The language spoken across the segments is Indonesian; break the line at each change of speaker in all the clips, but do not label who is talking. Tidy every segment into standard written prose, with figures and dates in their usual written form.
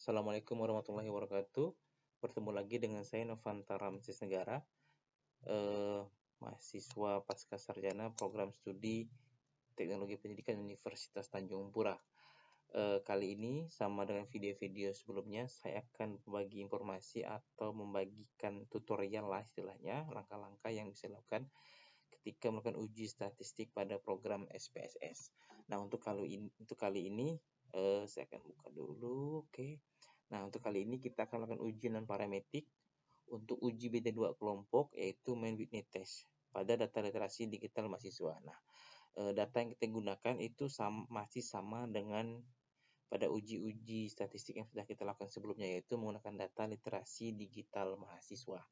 Assalamualaikum warahmatullahi wabarakatuh. Bertemu lagi dengan saya Novanta Ramsis Negara, mahasiswa Pascasarjana Program Studi Teknologi Pendidikan Universitas Tanjung Pura. Kali ini sama dengan video-video sebelumnya, saya akan berbagi informasi atau membagikan tutorial lah istilahnya, langkah-langkah yang bisa dilakukan ketika melakukan uji statistik pada program SPSS. Nah, untuk kali ini saya akan buka dulu, oke. Nah, untuk kali ini kita akan melakukan uji non-parametrik untuk uji beda dua kelompok, yaitu Main Whitney Test pada data literasi digital mahasiswa. Nah, data yang kita gunakan itu masih sama dengan pada uji-uji statistik yang sudah kita lakukan sebelumnya, yaitu menggunakan data literasi digital mahasiswa.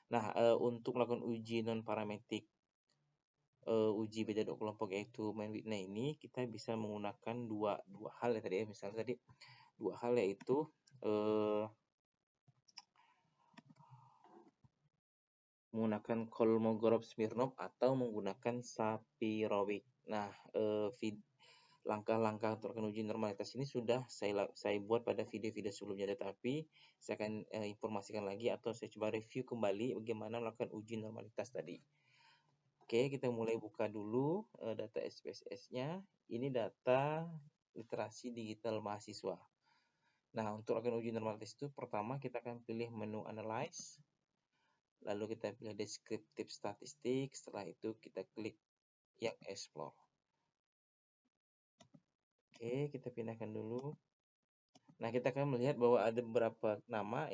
Nah, untuk melakukan uji non-parametrik uji beda dua kelompok yaitu Main Whitney ini, kita bisa menggunakan dua hal ya tadi ya. Misalnya tadi dua hal, yaitu menggunakan Kolmogorov-Smirnov atau menggunakan Sapirowicz. Nah, langkah-langkah untuk melakukan uji normalitas ini sudah saya buat pada video-video sebelumnya, tetapi saya akan informasikan lagi atau saya coba review kembali bagaimana melakukan uji normalitas tadi. Oke, kita mulai buka dulu data SPSS-nya. Ini data literasi digital mahasiswa. Nah, untuk melakukan uji normalitas itu pertama kita akan pilih menu Analyze. Lalu kita pilih deskriptif statistik, setelah itu kita klik yang explore. Oke, kita pindahkan dulu. Nah, kita akan melihat bahwa ada beberapa nama,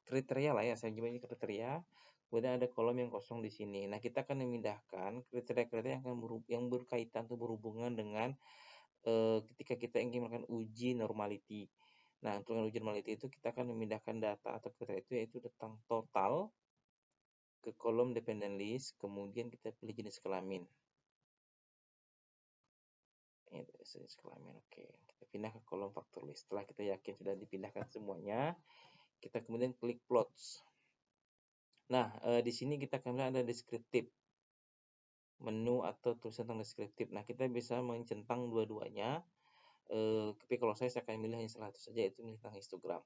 kriteria lah ya, saya coba ini kriteria. Kemudian ada kolom yang kosong di sini. Nah, kita akan memindahkan kriteria-kriteria yang berkaitan atau berhubungan dengan ketika kita ingin melakukan uji normality. Nah, untuk uji normality itu kita akan memindahkan data atau kriteria itu yaitu tentang total ke kolom dependent list, kemudian kita pilih jenis kelamin. Ini jenis kelamin, oke. Kita pindah ke kolom faktor list. Setelah kita yakin sudah dipindahkan semuanya, kita kemudian klik plots. Nah, di sini kita akan lihat ada deskriptif, menu atau tulisan tentang deskriptif. Nah, kita bisa mencentang dua-duanya. Tapi kalau saya akan milih yang salah satu saja, yaitu milih tentang histogram.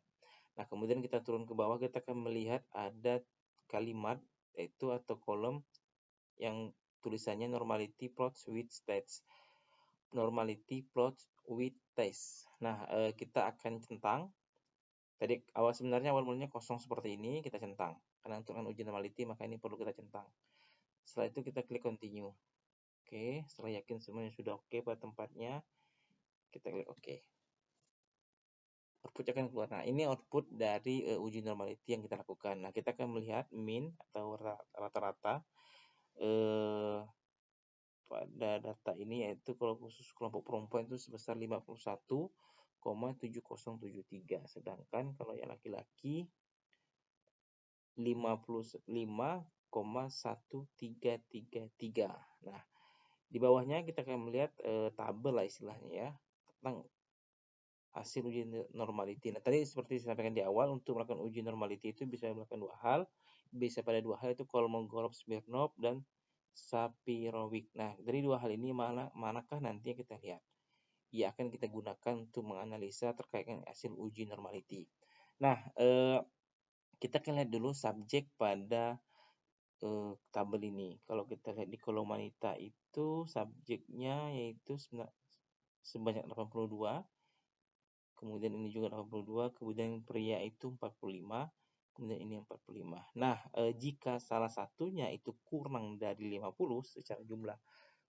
Nah, kemudian kita turun ke bawah, kita akan melihat ada kalimat yaitu atau kolom yang tulisannya normality plots with stats. Normality plots with test. Nah, kita akan centang. Tadi sebenarnya awal mulanya kosong seperti ini, kita centang. Karena untuk uji normality maka ini perlu kita centang. Setelah itu kita klik continue. Oke, setelah yakin semuanya sudah oke pada tempatnya, kita klik oke. Output akan keluar. Nah, ini output dari uji normality yang kita lakukan. Nah, kita akan melihat mean atau rata-rata pada data ini, yaitu kalau khusus kelompok perempuan itu sebesar 51,7073. Sedangkan kalau yang laki-laki 55,1333. Nah, di bawahnya kita akan melihat tabel lah istilahnya ya, tentang hasil uji normality. Nah, tadi seperti saya sampaikan di awal, untuk melakukan uji normality itu bisa melakukan dua hal. Bisa pada dua hal, itu Kolmogorov-Smirnov dan Sapirowicz. Nah, dari dua hal ini manakah nanti yang kita lihat? Ya, akan kita gunakan untuk menganalisa terkait dengan hasil uji normality. Nah, kita akan lihat dulu subjek pada tabel ini. Kalau kita lihat di kolom wanita itu subjeknya yaitu sebanyak 82. Kemudian ini juga 82, kemudian pria itu 45, kemudian ini 45. Nah, jika salah satunya itu kurang dari 50 secara jumlah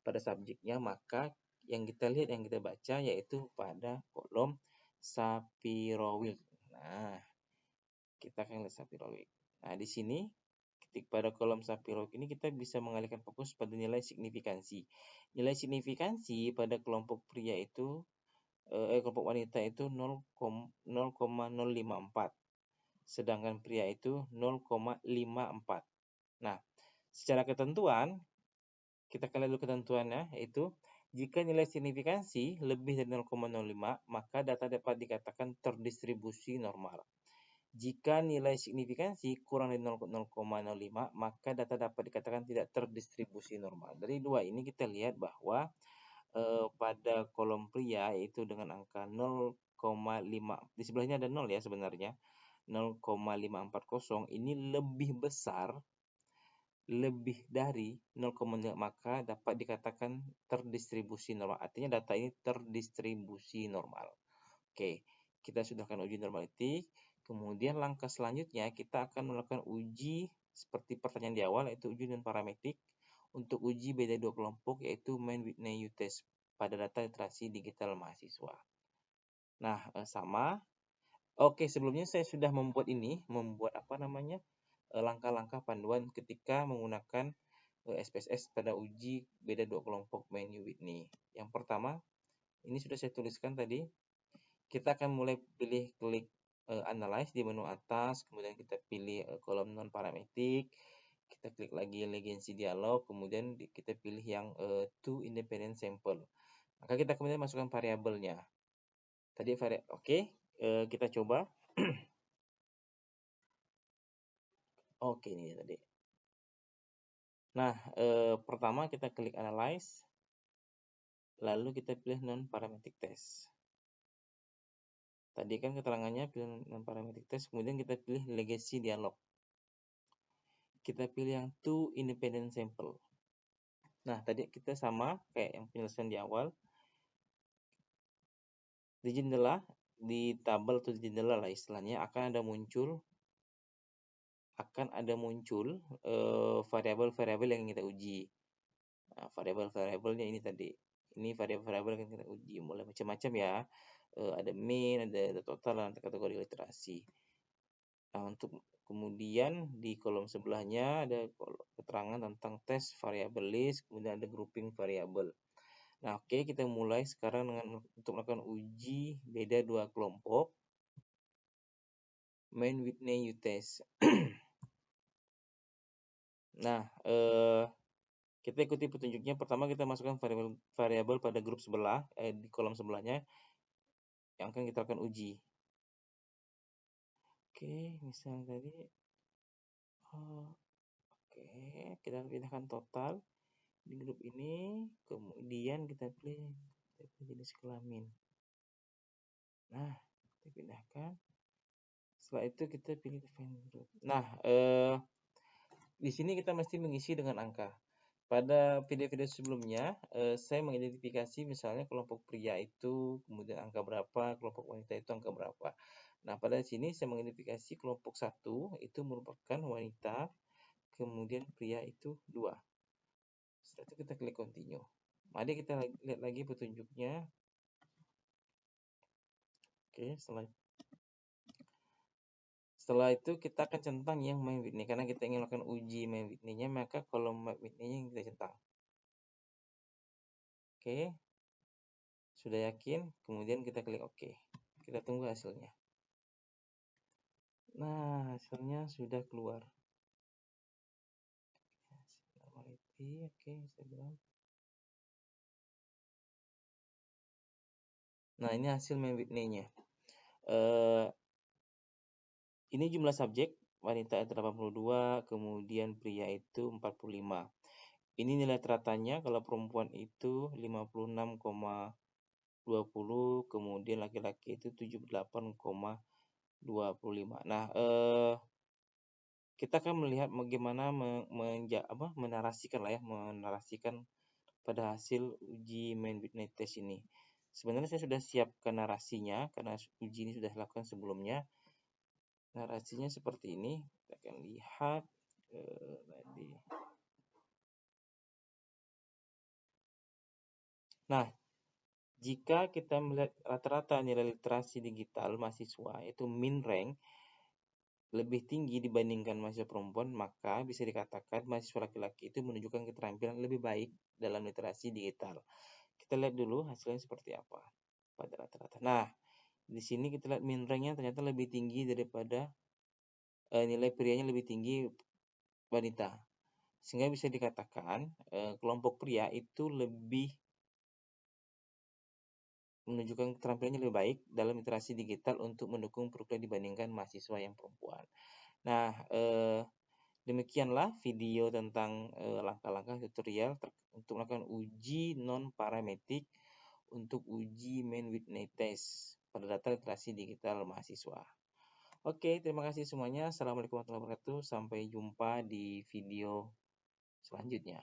pada subjeknya, maka yang kita lihat, yang kita baca yaitu pada kolom Sapirowicz. Nah, kita akan lihat Sapirowicz. Nah, di sini pada kolom Sapirowicz ini kita bisa mengalihkan fokus pada nilai signifikansi. Nilai signifikansi pada kelompok pria itu kelompok wanita itu 0,054. Sedangkan pria itu 0,54. Nah, secara ketentuan, kita lihat dulu ketentuannya, yaitu jika nilai signifikansi lebih dari 0,05, maka data dapat dikatakan terdistribusi normal. Jika nilai signifikansi kurang dari 0,05, maka data dapat dikatakan tidak terdistribusi normal. Dari dua ini kita lihat bahwa pada kolom pria yaitu dengan angka 0,054 0,5, di sebelahnya ada 0 ya sebenarnya, 0,540 ini lebih besar, lebih dari 0,5, maka dapat dikatakan terdistribusi normal. Artinya data ini terdistribusi normal. Oke, kita sudah akan uji normality. Kemudian langkah selanjutnya kita akan melakukan uji seperti pertanyaan di awal, yaitu uji non-parametrik untuk uji beda dua kelompok, yaitu Mann-Whitney U-test pada data literasi digital mahasiswa. Nah, sama. Oke, sebelumnya saya sudah membuat langkah-langkah panduan ketika menggunakan SPSS pada uji beda dua kelompok Mann-Whitney. Yang pertama, ini sudah saya tuliskan tadi. Kita akan mulai pilih klik analyze di menu atas, kemudian kita pilih kolom non parametrik, kita klik lagi legacy dialog, kemudian kita pilih yang two independent sample. Maka kita kemudian masukkan variabelnya. Tadi oke, kita coba. Oke, ini tadi. Nah, pertama kita klik analyze, lalu kita pilih non parametric test. Tadi kan keterangannya pilih non-parametric test, kemudian kita pilih legacy dialog. Kita pilih yang two independent sample. Nah, tadi kita sama kayak yang penjelasan di awal. Di jendela, di tabel atau di jendela lah istilahnya, akan ada muncul variabel-variabel yang kita uji. Nah, variabel-variabelnya ini tadi. Ini variabel-variabel yang kita uji. Mulai macam-macam ya. Ada mean, ada total, ada kategori literasi. Nah, untuk kemudian di kolom sebelahnya ada keterangan tentang tes variabel list, kemudian ada grouping variabel. Nah, oke, kita mulai sekarang untuk melakukan uji beda dua kelompok Mann-Whitney U-test. Nah, kita ikuti petunjuknya. Pertama kita masukkan variabel pada grup sebelah, di kolom sebelahnya yang akan kita akan uji. Oke, misalnya tadi, oke, kita pindahkan total di grup ini, kemudian kita pilih jenis kelamin. Nah, kita pindahkan. Setelah itu kita pilih define group. Nah, di sini kita mesti mengisi dengan angka. Pada video-video sebelumnya, saya mengidentifikasi misalnya kelompok pria itu, kemudian angka berapa, kelompok wanita itu angka berapa. Nah, pada sini saya mengidentifikasi kelompok 1 itu merupakan wanita, kemudian pria itu 2. Setelah itu kita klik continue. Mari kita lihat lagi petunjuknya. Oke, setelah itu kita akan centang yang Mann-Whitney. Karena kita ingin melakukan uji Mann-Whitney-nya, maka kolom Mann-Whitney-nya yang kita centang. Oke, sudah yakin, kemudian kita klik OK. Kita tunggu hasilnya. Nah, hasilnya sudah keluar. Oke, saya bilang. Nah, ini hasil Mann-Whitney-nya. Ini jumlah subjek, wanita itu 82, kemudian pria itu 45. Ini nilai teratanya, kalau perempuan itu 56,20, kemudian laki-laki itu 78,25. Nah, kita akan melihat bagaimana menarasikan pada hasil uji Mann-Whitney test ini. Sebenarnya saya sudah siapkan narasinya karena uji ini sudah dilakukan sebelumnya. Narasinya seperti ini. Kita akan lihat tadi. Nah, jika kita melihat rata-rata nilai literasi digital mahasiswa, yaitu min rank, lebih tinggi dibandingkan mahasiswa perempuan, maka bisa dikatakan mahasiswa laki-laki itu menunjukkan keterampilan lebih baik dalam literasi digital. Kita lihat dulu hasilnya seperti apa pada rata-rata. Nah, di sini kita lihat min rank-nya ternyata lebih tinggi daripada nilai prianya lebih tinggi wanita. Sehingga bisa dikatakan kelompok pria itu lebih menunjukkan keterampilannya lebih baik dalam literasi digital untuk mendukung program dibandingkan mahasiswa yang perempuan. Nah, demikianlah video tentang langkah-langkah tutorial untuk melakukan uji non-parametrik untuk uji Mann-Whitney test pada data literasi digital mahasiswa. Oke, terima kasih semuanya. Assalamualaikum warahmatullahi wabarakatuh. Sampai jumpa di video selanjutnya.